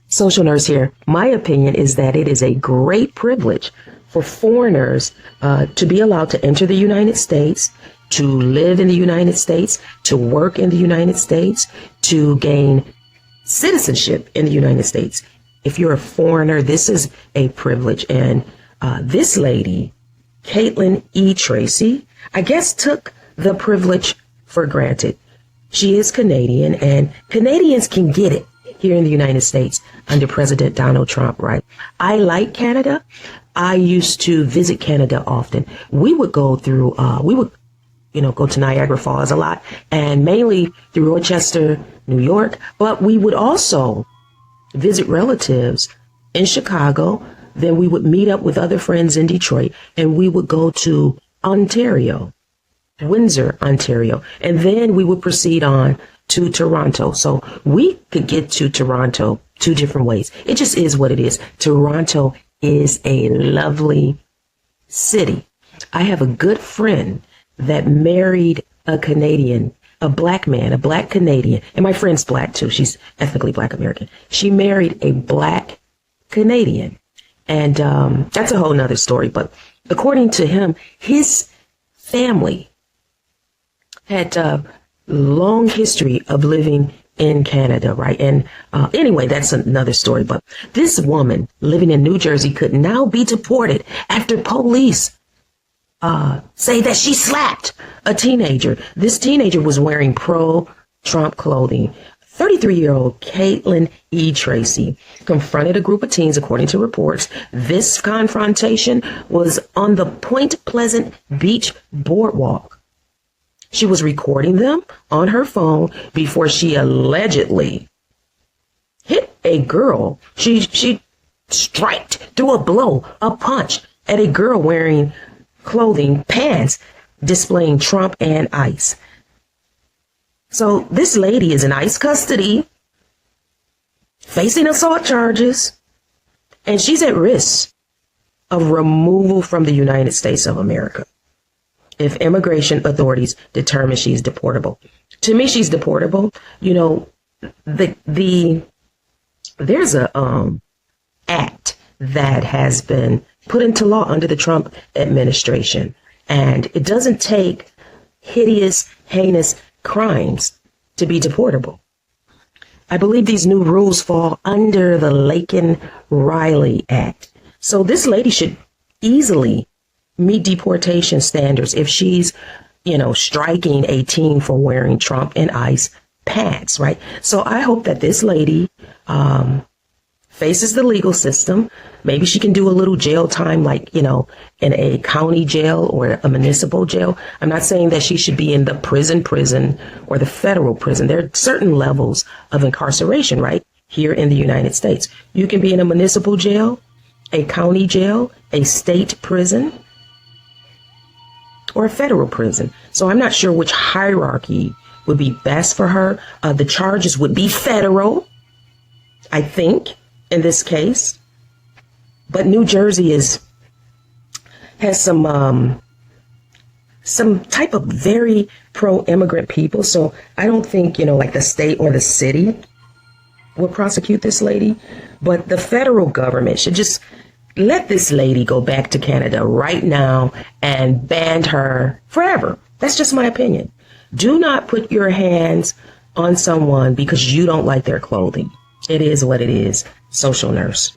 Social nurse here. My opinion is that it is a great privilege for foreigners to be allowed to enter the United States, to live in the United States, to work in the United States, to gain citizenship in the United States. If you're a foreigner, this is a privilege. And this lady, Caitlin E. Tracy, I guess took the privilege for granted. She is Canadian, and Canadians can get it here in the United States under President Donald Trump, right? I like Canada. I used to visit Canada often. We would go through, go to Niagara Falls a lot, and mainly through Rochester, New York. But we would also visit relatives in Chicago. Then we would meet up with other friends in Detroit, and we would go to Ontario, Windsor, Ontario, and then we would proceed on to Toronto. So we could get to Toronto two different ways. It just is what it is. Toronto is a lovely city. I have a good friend that married a Canadian, a black man, a black Canadian, and my friend's black too. She's ethnically Black American. She married a black Canadian, and that's a whole nother story. But according to him, his family had a long history of living in Canada, right? And anyway, that's another story. But this woman living in New Jersey could now be deported after police say that she slapped a teenager. This teenager was wearing pro-Trump clothing. 33-year-old Caitlin E. Tracy confronted a group of teens, according to reports. This confrontation was on the Point Pleasant Beach boardwalk. She was recording them on her phone before she allegedly hit a girl. She striked, threw a blow, a punch at a girl wearing clothing, pants displaying Trump and ICE. So this lady is in ICE custody, facing assault charges, and she's at risk of removal from the United States of America if immigration authorities determine she's deportable. To me, she's deportable. You know, there's a act that has been put into law under the Trump administration, and it doesn't take hideous, heinous crimes to be deportable. I believe these new rules fall under the Laken-Riley Act. So this lady should easily meet deportation standards if she's, striking a teen for wearing Trump and ICE pants, right? So I hope that this lady faces the legal system. Maybe she can do a little jail time, like, in a county jail or a municipal jail. I'm not saying that she should be in the prison or the federal prison. There are certain levels of incarceration, right? Here in the United States. You can be in a municipal jail, a county jail, a state prison, or a federal prison. So I'm not sure which hierarchy would be best for her. The charges would be federal, I think, in this case. But New Jersey has some type of very pro-immigrant people. So I don't think, like the state or the city will prosecute this lady. But the federal government should just let this lady go back to Canada right now and ban her forever. That's just my opinion. Do not put your hands on someone because you don't like their clothing. It is what it is. Social nurse.